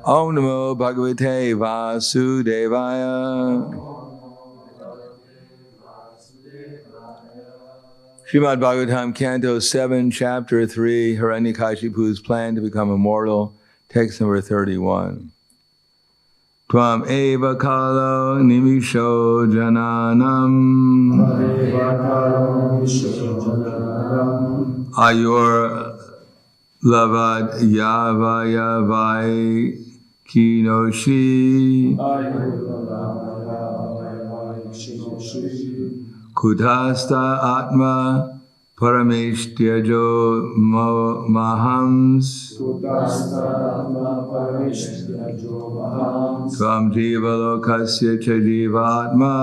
Om Namo Bhagavate Vasudevaya. Srimad Bhagavatam, Canto 7, Chapter 3, Hiranyakashipu's plan to become immortal, text number 31. Tvam eva kalo nimisho jananam Ayur lavad yavaya vai kinoshi Kudhasta atma parameshtyajo mahams Tvam jiva lokasya cha jiva atma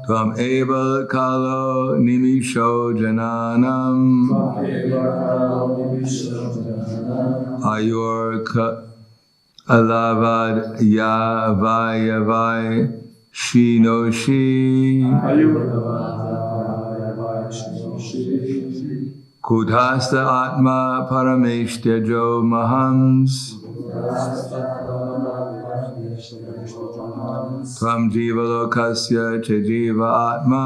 Tvam eva kalo nimisho jananam Ayur alavad yavai shinoshi Kudhasta atma parameshtyajo mahams Tvam jiva lokasya cha jiva atma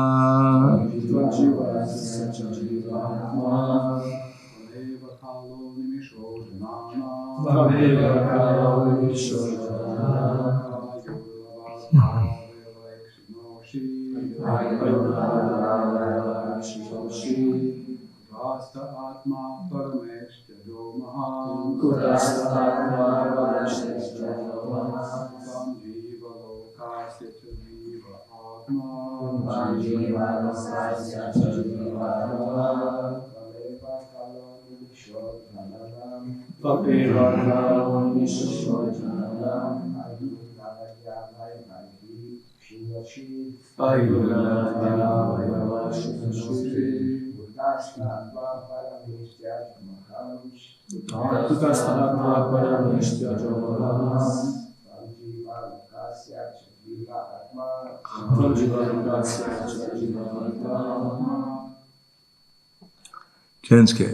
Jenske.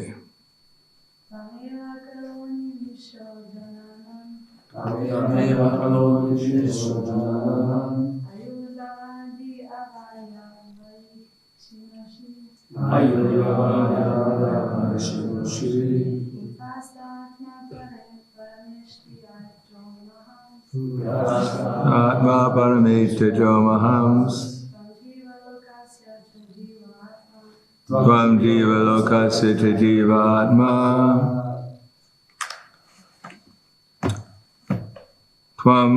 Atma parameshtajo mahams Tvam jiva lokasya cha jiva atma Tvam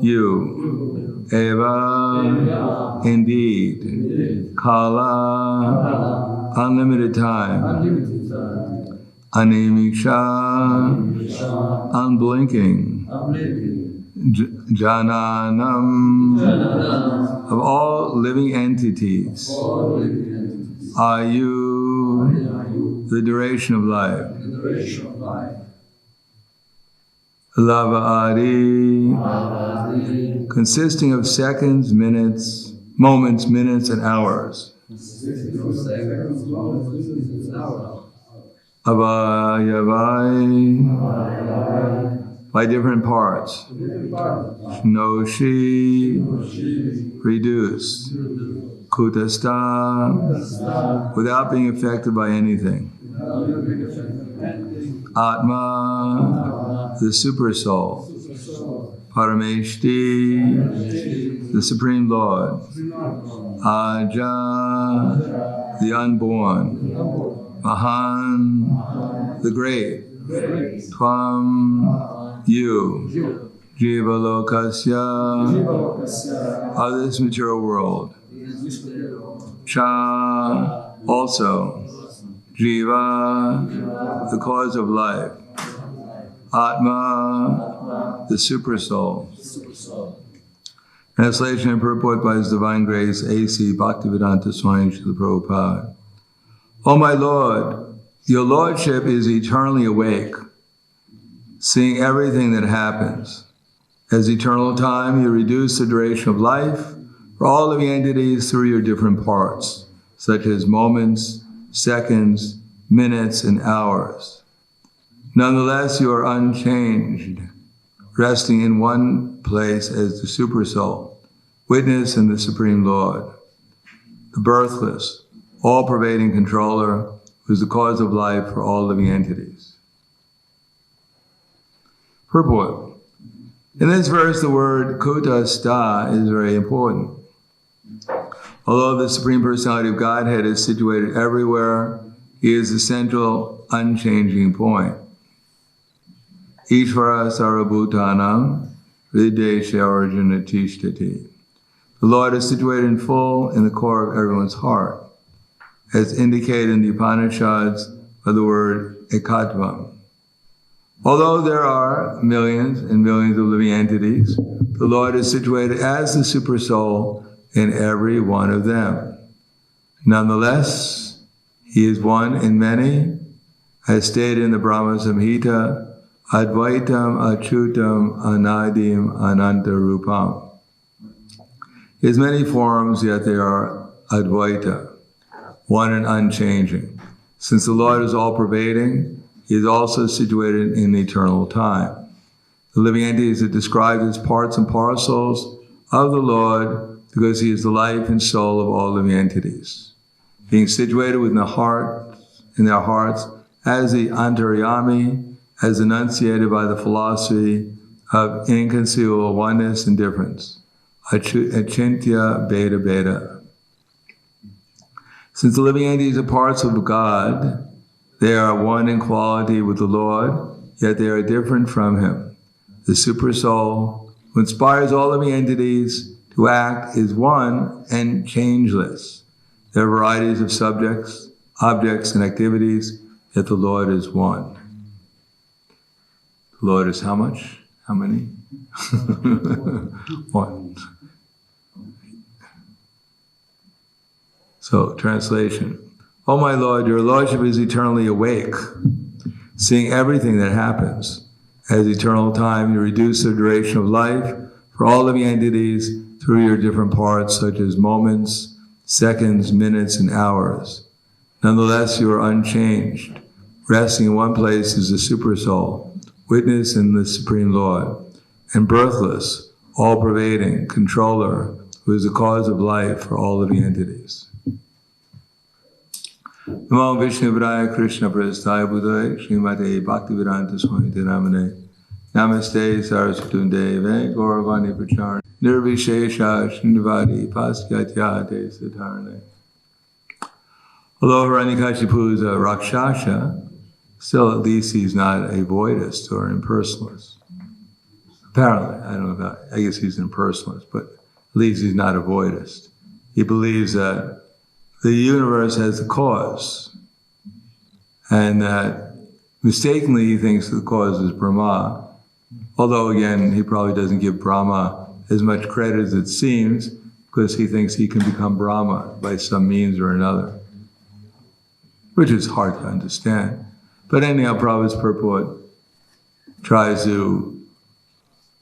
you eva indeed kala unlimited time Animisha, unblinking, jananam, of all living entities, are you the duration of life. Lava adi, consisting of seconds, minutes, moments, minutes, and hours. Avayavai, by different parts. Shnoshi, reduced. Kutastha, without being affected by anything. Atma, the super soul. Parameshti, the Supreme Lord. Aja, the unborn. Mahan, the great. Tvam, you. Jiva lokasya, of this material world. Cha, also. Jiva, the cause of life. Atma, the super soul. Translation and purport by His Divine Grace, A.C. Bhaktivedanta Swami Srila Prabhupada. O my Lord, your Lordship is eternally awake, seeing everything that happens. As eternal time, you reduce the duration of life for all living entities through your different parts, such as moments, seconds, minutes, and hours. Nonetheless, you are unchanged, resting in one place as the Supersoul, witness in the Supreme Lord, the birthless, all-pervading controller who is the cause of life for all living entities. Purport. In this verse, the word kutastha is very important. Although the Supreme Personality of Godhead is situated everywhere, He is the central, unchanging point. Ishvara sarvabhutanam hridesha arjunatishthati. The Lord is situated in full in the core of everyone's heart, as indicated in the Upanishads by the word ekatvam. Although there are millions and millions of living entities, the Lord is situated as the Supersoul in every one of them. Nonetheless, He is one in many, as stated in the Brahma Samhita, Advaitam Achutam Anadim Ananta Rupam. He has many forms, yet they are Advaita, one and unchanging. Since the Lord is all-pervading, He is also situated in eternal time. The living entities are described as parts and parcels of the Lord because He is the life and soul of all living entities. Being situated within the heart, in their hearts, as the Antaryami, as enunciated by the philosophy of inconceivable oneness and difference, Achintya Beta Beta. Since the living entities are parts of God, they are one in quality with the Lord, yet they are different from Him. The Supersoul, who inspires all living entities to act, is one and changeless. There are varieties of subjects, objects, and activities, yet the Lord is one. The Lord is how much? How many? One. So, translation. Oh my Lord, your Lordship is eternally awake, seeing everything that happens. As eternal time, you reduce the duration of life for all living entities through your different parts, such as moments, seconds, minutes, and hours. Nonetheless, you are unchanged, resting in one place as the Supersoul, witness in the Supreme Lord, and birthless, all-pervading, controller, who is the cause of life for all living entities. Namo Vishnu Vraya Krishna Prasthaya Buddhaya Srimate Bhaktivedanta Swami Namane Namaste Saraswati Deve Gauravani Pacharna Nirvishesha Srinivadi Paskyatyate Satarne. Although Hiranyakashipu is a Rakshasa, still at least he's not a voidist or an impersonalist. Apparently, I don't know about, I guess he's an impersonalist, but at least he's not a voidist. He believes that the universe has a cause, and that mistakenly he thinks the cause is Brahma, although again, he probably doesn't give Brahma as much credit as it seems, because he thinks he can become Brahma by some means or another, which is hard to understand. But anyhow, Prabhupada's purport tries to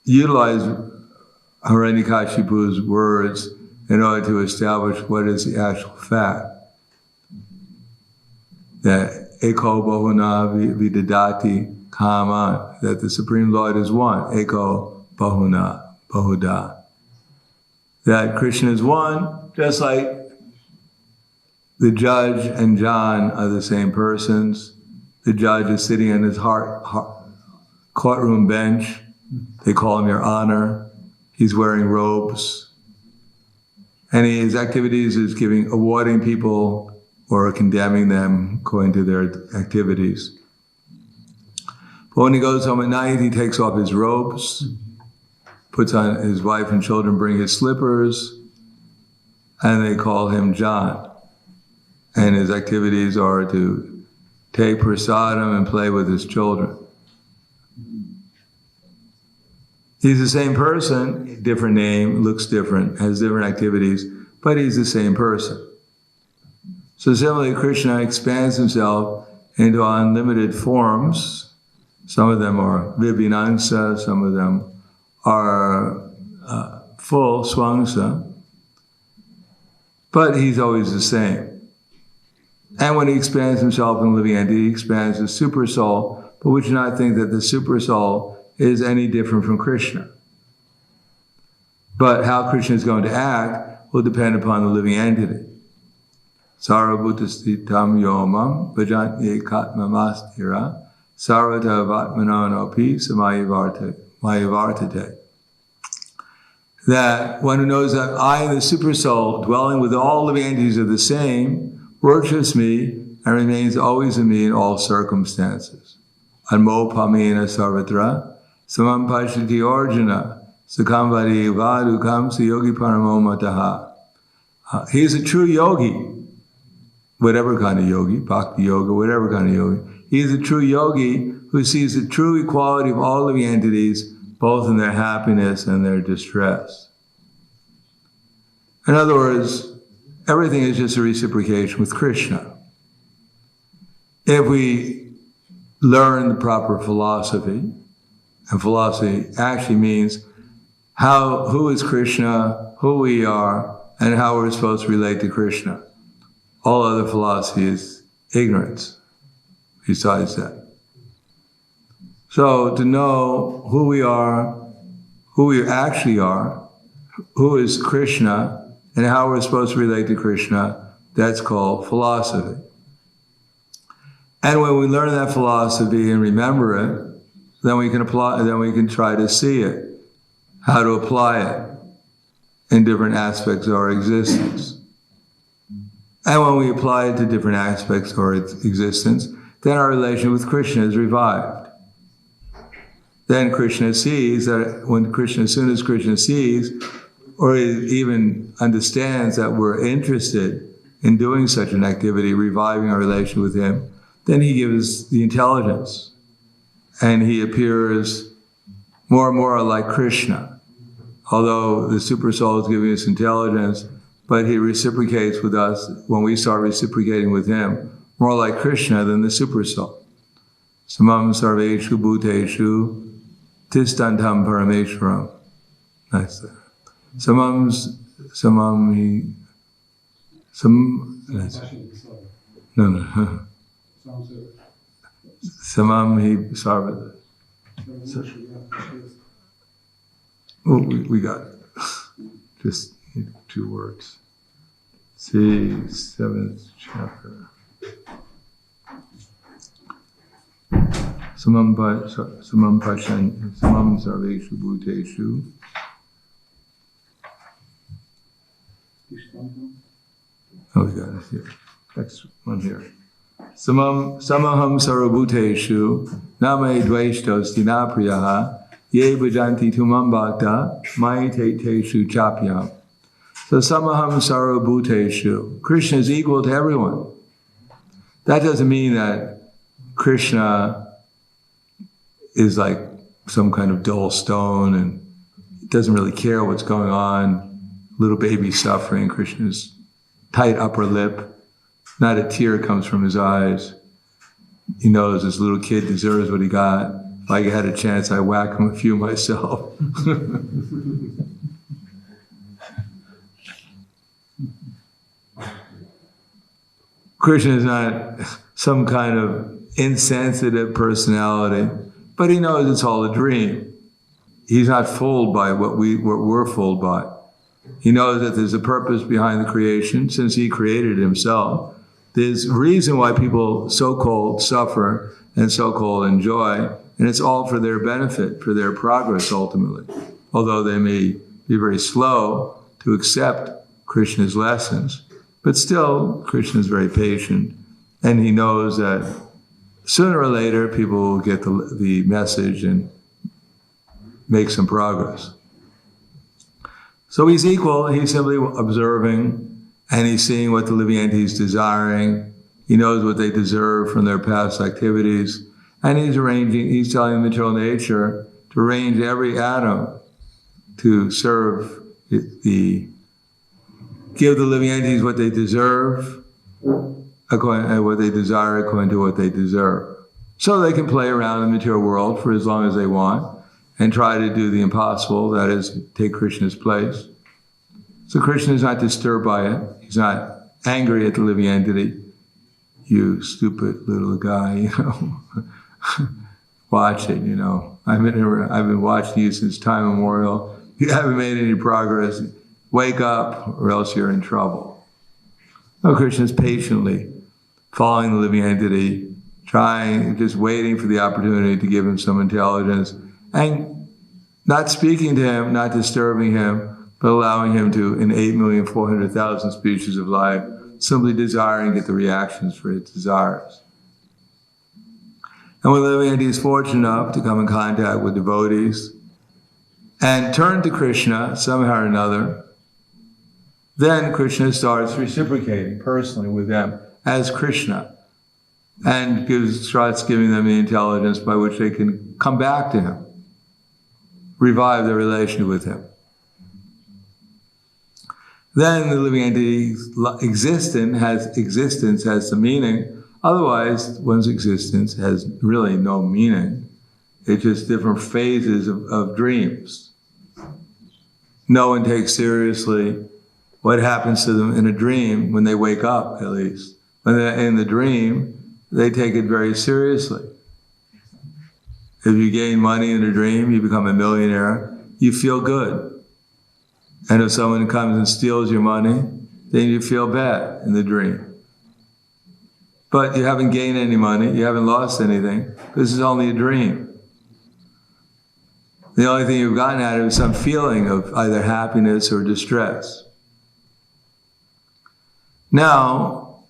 utilize Hiranyakashipu's words in order to establish what is the actual fact. That Eko Bahuna Vidadati Kama, that the Supreme Lord is one. Eko Bahuna Bahuda. That Krishna is one, just like the judge and John are the same persons. The judge is sitting on his courtroom bench. They call him Your Honor. He's wearing robes. And his activities is awarding people or condemning them according to their activities. But when he goes home at night, he takes off his robes, puts on his wife and children, bring his slippers, and they call him John. And his activities are to take prasadam and play with his children. He's the same person, different name, looks different, has different activities, but he's the same person. So similarly, Krishna expands himself into unlimited forms. Some of them are Vibhinansa, some of them are full Swangsa, but he's always the same. And when he expands himself in the living entity, he expands the super soul, but we should not think that the super soul is any different from Krishna. But how Krishna is going to act will depend upon the living entity. Sarvabhutastitam yomam bhajante katmamastira sarvata vatmanonopi samayavartate. That one who knows that I am the super soul, dwelling with all living entities are the same, worships me and remains always in me in all circumstances. Anmopamena sarvatra samam pashati orjuna sakambari vadukam sayogi paramo mataha. He is a true yogi, whatever kind of yogi, bhakti yoga, whatever kind of yogi. He is a true yogi who sees the true equality of all living entities, both in their happiness and their distress. In other words, everything is just a reciprocation with Krishna. If we learn the proper philosophy, and philosophy actually means who is Krishna, who we are, and how we're supposed to relate to Krishna. All other philosophy is ignorance besides that. So to know who we are, who we actually are, who is Krishna, and how we're supposed to relate to Krishna, that's called philosophy. And when we learn that philosophy and remember it, then we can try to see it, how to apply it in different aspects of our existence. And when we apply it to different aspects of our existence, then our relation with Krishna is revived. Then Krishna sees that as soon as Krishna sees, or even understands that we're interested in doing such an activity, reviving our relation with him, then he gives the intelligence. And he appears more and more like Krishna. Although the super soul is giving us intelligence, but he reciprocates with us when we start reciprocating with him, more like Krishna than the super soul. Samam sarveshu bhuteshu tistantam parameshwaram. That's that. Samam hi sarvata. Oh, we got it. Just 2 words. See, 7th chapter. Samam sarveshu bhuteshu. Oh, we got it here. Next one here. Samaham sarvabhuteshu name dvaishtos dinapriyaha ye bhajanti tumam bhakta mayiteteshu chapyam. So samaham sarvabhuteshu. Krishna is equal to everyone. That doesn't mean that Krishna is like some kind of dull stone and doesn't really care what's going on. Little baby suffering. Krishna's tight upper lip. Not a tear comes from his eyes. He knows this little kid deserves what he got. If I had a chance, I'd whack him a few myself. Krishna is not some kind of insensitive personality, but he knows it's all a dream. He's not fooled by what we're fooled by. He knows that there's a purpose behind the creation, since he created himself. There's a reason why people so-called suffer and so-called enjoy, and it's all for their benefit, for their progress ultimately. Although they may be very slow to accept Krishna's lessons, but still Krishna is very patient, and he knows that sooner or later people will get the message and make some progress. So he's equal, he's simply observing, and he's seeing what the living entity is desiring. He knows what they deserve from their past activities. And he's telling the material nature to arrange every atom to serve give the living entities what they deserve, what they desire according to what they deserve. So they can play around in the material world for as long as they want and try to do the impossible, that is, take Krishna's place. So Krishna is not disturbed by it. He's not angry at the living entity. you stupid little guy, watch it, I've been watching you since time immemorial. You haven't made any progress. Wake up or else you're in trouble. No, Krishna is patiently following the living entity, just waiting for the opportunity to give him some intelligence, and not speaking to him, not disturbing him, but allowing him to, in 8,400,000 species of life, simply desire and get the reactions for its desires. And when the living entity is fortunate enough to come in contact with devotees and turn to Krishna somehow or another, then Krishna starts reciprocating personally with them as Krishna, and starts giving them the intelligence by which they can come back to him, revive their relationship with him. Then the living entity's existence has some meaning. Otherwise, one's existence has really no meaning. It's just different phases of dreams. No one takes seriously what happens to them in a dream when they wake up, at least. When they're in the dream, they take it very seriously. If you gain money in a dream, you become a millionaire, you feel good. And if someone comes and steals your money, then you feel bad in the dream. But you haven't gained any money, you haven't lost anything. This is only a dream. The only thing you've gotten out of it is some feeling of either happiness or distress. Now,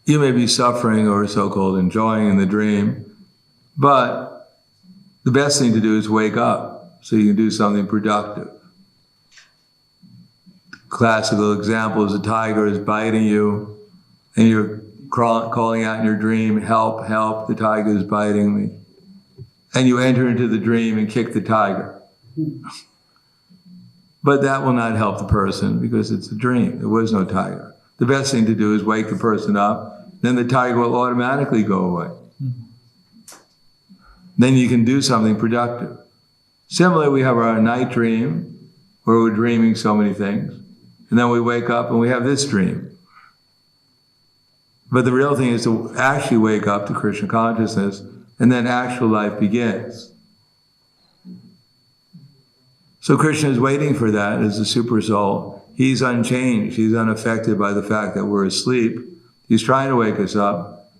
you may be suffering or so-called enjoying in the dream, but the best thing to do is wake up so you can do something productive. Classical example is a tiger is biting you, and you're calling out in your dream, help, help, the tiger is biting me. And you enter into the dream and kick the tiger. But that will not help the person because it's a dream. There was no tiger. The best thing to do is wake the person up, then the tiger will automatically go away. Then you can do something productive. Similarly, we have our night dream where we're dreaming so many things. And then we wake up and we have this dream. But the real thing is to actually wake up to Krishna consciousness, and then actual life begins. So Krishna is waiting for that as the super soul. He's unchanged. He's unaffected by the fact that we're asleep. He's trying to wake us up.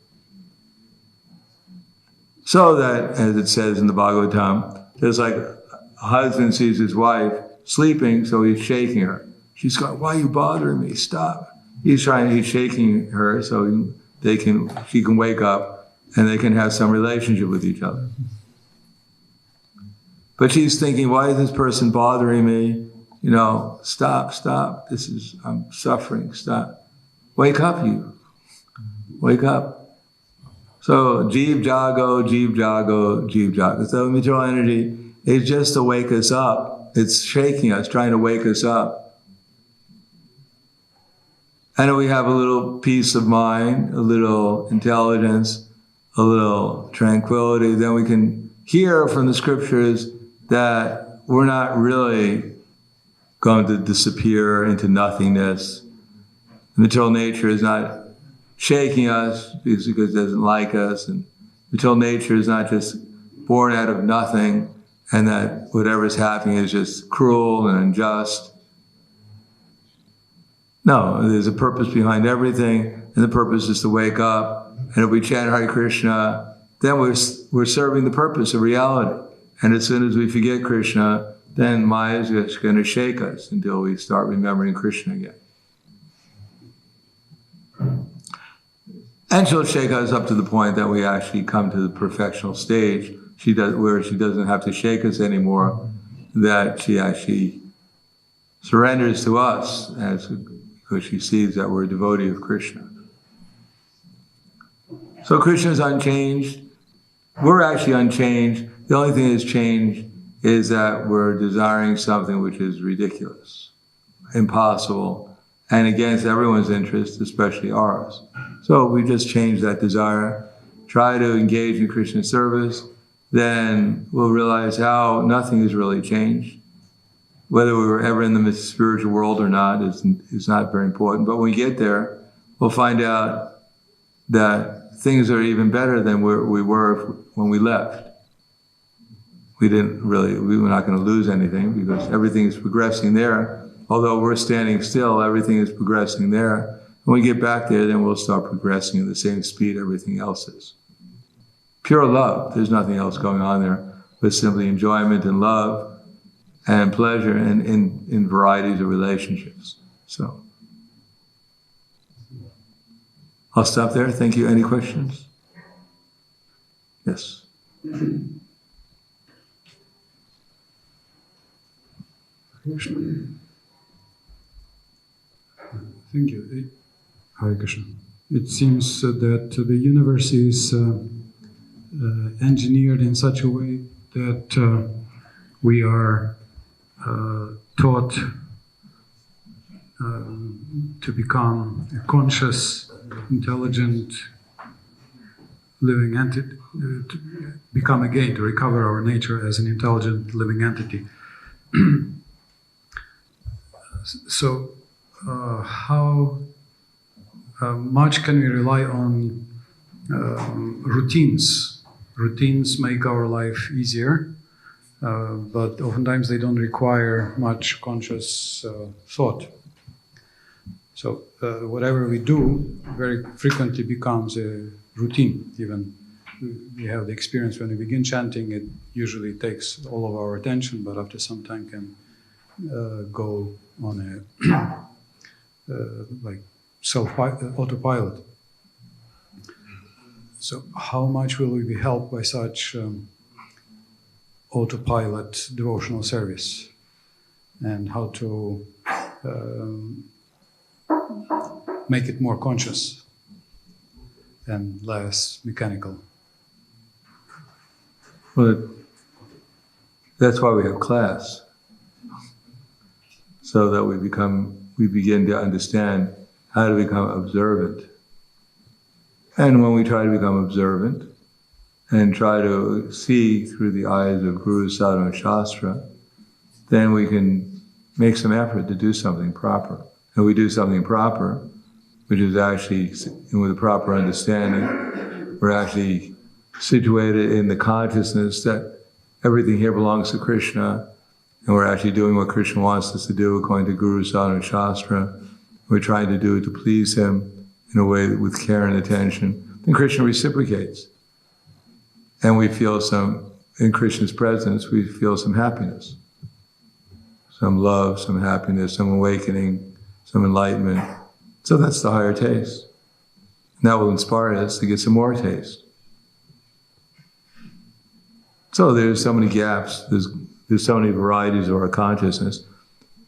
So that, as it says in the Bhagavatam, there's like a husband sees his wife sleeping, so he's shaking her. She's going, why are you bothering me? Stop. He's shaking her so she can wake up and they can have some relationship with each other. But she's thinking, why is this person bothering me? Stop. I'm suffering, stop. Wake up, you. Wake up. So, Jeev Jago, Jeev Jago, Jeev Jago. So, material energy is just to wake us up. It's shaking us, trying to wake us up. And we have a little peace of mind, a little intelligence, a little tranquility. Then we can hear from the scriptures that we're not really going to disappear into nothingness. Material nature is not shaking us because it doesn't like us. And material nature is not just born out of nothing and that whatever's happening is just cruel and unjust. No, there's a purpose behind everything, and the purpose is to wake up. And if we chant Hare Krishna, then we're serving the purpose of reality. And as soon as we forget Krishna, then Maya is just going to shake us until we start remembering Krishna again. And she'll shake us up to the point that we actually come to the perfectional stage where she doesn't have to shake us anymore, that she actually surrenders to us because she sees that we're a devotee of Krishna. So Krishna is unchanged. We're actually unchanged. The only thing that's changed is that we're desiring something which is ridiculous, impossible, and against everyone's interest, especially ours. So we just change that desire, try to engage in Krishna service, then we'll realize how nothing has really changed. Whether we were ever in the spiritual world or not is not very important. But when we get there, we'll find out that things are even better than where we were when we left. We were not going to lose anything because everything is progressing there. Although we're standing still, everything is progressing there. When we get back there, then we'll start progressing at the same speed everything else is. Pure love, there's nothing else going on there, but simply enjoyment and love and pleasure in varieties of relationships. So, I'll stop there. Thank you. Any questions? Yes. Thank you. Hare Krishna. It seems that the universe is engineered in such a way that we are taught to become a conscious, intelligent, living entity, to become again, to recover our nature as an intelligent, living entity. So, how much can we rely on routines? Routines make our life easier, but oftentimes they don't require much conscious thought. So whatever we do very frequently becomes a routine. Even we have the experience when we begin chanting, it usually takes all of our attention, but after some time can go on a like autopilot. So how much will we be helped by such autopilot devotional service, and how to make it more conscious and less mechanical? Well, that's why we have class, so that we begin to understand how to become observant. And when we try to become observant and try to see through the eyes of Guru, Sadhu, and Shastra, then we can make some effort to do something proper. And we do something proper, which is actually, with a proper understanding, we're actually situated in the consciousness that everything here belongs to Krishna, and we're actually doing what Krishna wants us to do according to Guru, Sadhu, and Shastra. We're trying to do it to please him in a way with care and attention. Then Krishna reciprocates. And we feel in Krishna's presence, we feel some happiness, some love, some happiness, some awakening, some enlightenment. So that's the higher taste. And that will inspire us to get some more taste. So there's so many gaps, there's so many varieties of our consciousness.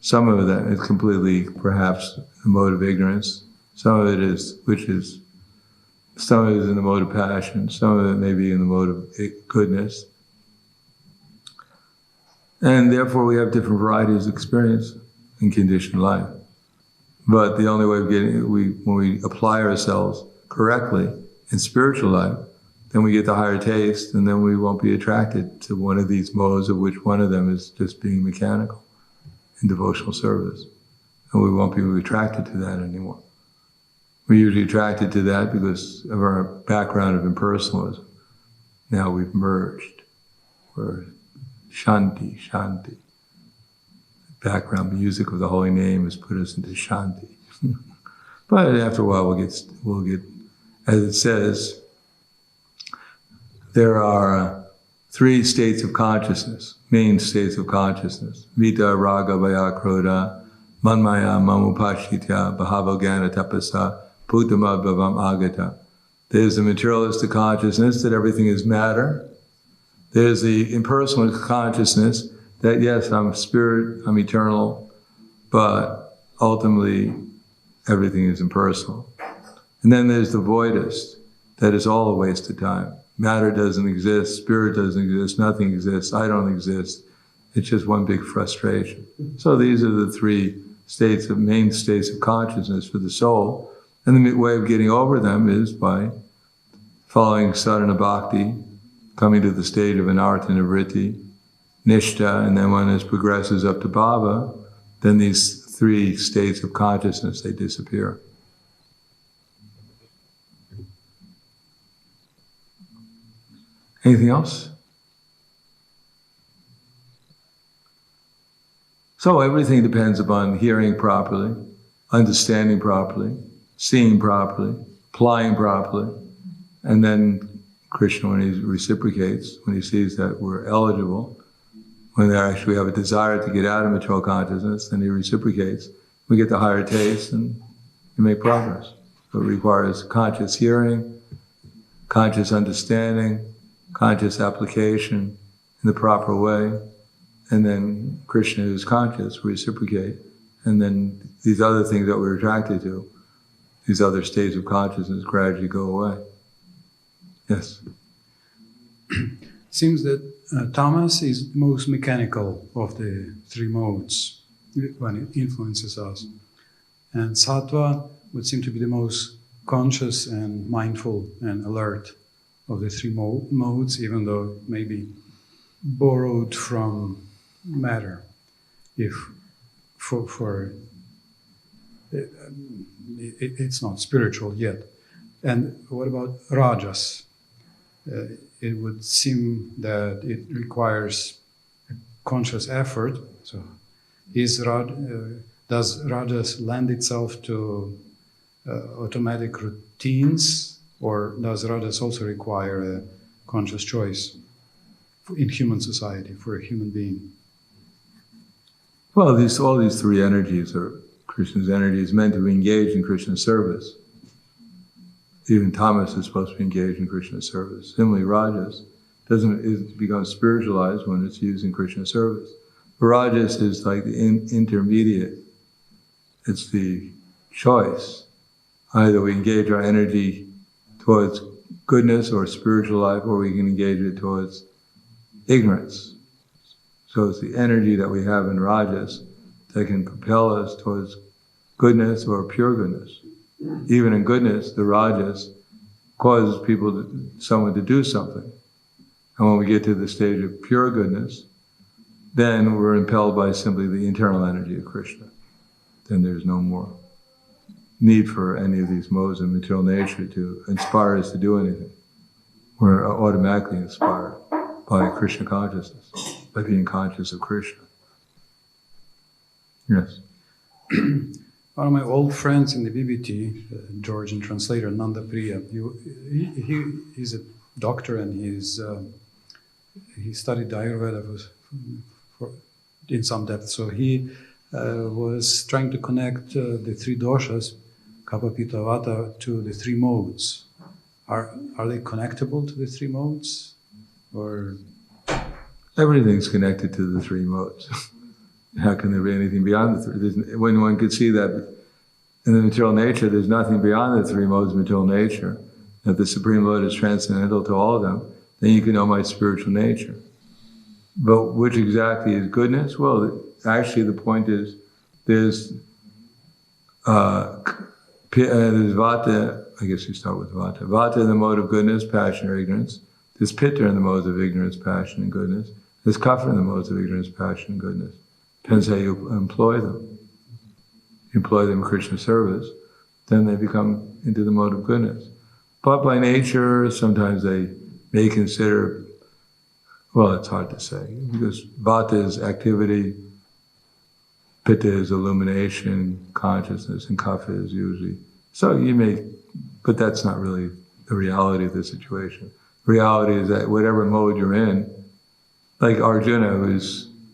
Some of that is completely, perhaps, a mode of ignorance. Some of it is in the mode of passion. Some of it may be in the mode of goodness. And therefore we have different varieties of experience in conditioned life. But the only way of when we apply ourselves correctly in spiritual life, then we get the higher taste, and then we won't be attracted to one of these modes, of which one of them is just being mechanical in devotional service. And we won't be attracted to that anymore. We're usually attracted to that because of our background of impersonalism. Now we've merged. We're Shanti, Shanti. The background music of the holy name has put us into Shanti. But after a while we'll get, as it says, there are 3 states of consciousness, main states of consciousness. Vita, Raga, Vaya, Krodha, Manmaya, Mamupashitya, Bhavogana, Tapasa, Bhutama, Bhavam, Agata. There's the materialistic consciousness that everything is matter. There's the impersonal consciousness that, yes, I'm spirit, I'm eternal, but ultimately everything is impersonal. And then there's the voidist, that is all a waste of time. Matter doesn't exist, spirit doesn't exist, nothing exists, I don't exist. It's just one big frustration. So these are the 3 main states of consciousness for the soul. And the way of getting over them is by following sadhana bhakti, coming to the state of anartha nivritti, nishta, and then when it progresses up to bhava, then these 3 states of consciousness, they disappear. Anything else? So everything depends upon hearing properly, understanding properly, seeing properly, applying properly, and then Krishna, when he reciprocates, when he sees that we're eligible, when they actually have a desire to get out of material consciousness, then he reciprocates. We get the higher taste and we make progress. So it requires conscious hearing, conscious understanding, conscious application in the proper way, and then Krishna is conscious, reciprocate, and then these other things that we're attracted to, these other states of consciousness gradually go away. Yes? Seems that tamas is most mechanical of the three modes when it influences us. And sattva would seem to be the most conscious and mindful and alert of the three modes, even though it may be borrowed from matter. If it's not spiritual yet. And what about rajas? It would seem that it requires a conscious effort. So, does rajas lend itself to automatic routines, or does rajas also require a conscious choice in human society for a human being? Well, all these three energies are Krishna's energies meant to be engaged in Krishna's service. Even tamas is supposed to be engaged in Krishna's service. Similarly, rajas becomes spiritualized when it's used in Krishna's service. Rajas is like the intermediate. It's the choice. Either we engage our energy towards goodness or spiritual life, or we can engage it towards ignorance. So it's the energy that we have in rajas that can propel us towards goodness or pure goodness. Even in goodness, the rajas causes someone to do something. And when we get to the stage of pure goodness, then we're impelled by simply the internal energy of Krishna. Then there's no more need for any of these modes of material nature to inspire us to do anything. We're automatically inspired by Krishna consciousness, by being conscious of Krishna. Yes? One of my old friends in the BBT, Georgian translator, Nanda Priya, he's a doctor and he studied Ayurveda in some depth. So he was trying to connect the three doshas, Kapha, Pitta, Vata, to the three modes. Are they connectable to the three modes? Or everything's connected to the three modes. How can there be anything beyond the three? When one could see that in the material nature, there's nothing beyond the three modes of material nature, that the Supreme Lord is transcendental to all of them, then you can know my spiritual nature. But which exactly is goodness? Well, actually the point is, there's Vata, I guess you start with Vata. Vata in the mode of goodness, passion, or ignorance. There's Pitta in the modes of ignorance, passion, and goodness. There's Kapha in the modes of ignorance, passion, and goodness. Depends how you employ them. You employ them in Krishna's service, then they become into the mode of goodness. But by nature, sometimes they may consider, well, it's hard to say, because Vata is activity, Pitta is illumination, consciousness, and Kapha is usually. So you may, but that's not really the reality of the situation. The reality is that whatever mode you're in, like Arjuna,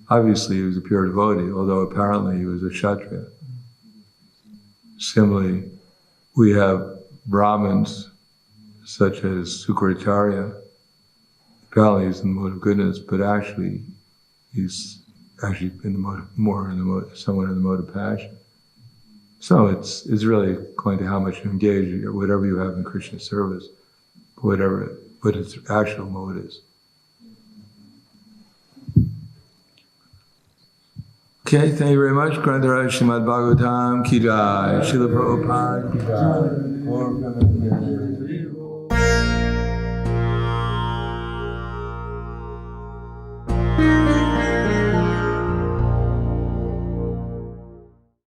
obviously he was a pure devotee, although apparently he was a Kshatriya. Similarly, we have Brahmins, such as Sukracharya. Apparently he's in the mode of goodness, but actually he's actually in the mode, somewhat in the mode of passion. So it's really going to how much you engage, whatever you have in Krishna's service, what its actual mode is. Okay, thank you very much. Grantaraj Srimad Bhagavatam Ki Jai, Srila Prabhupada Ki Jai.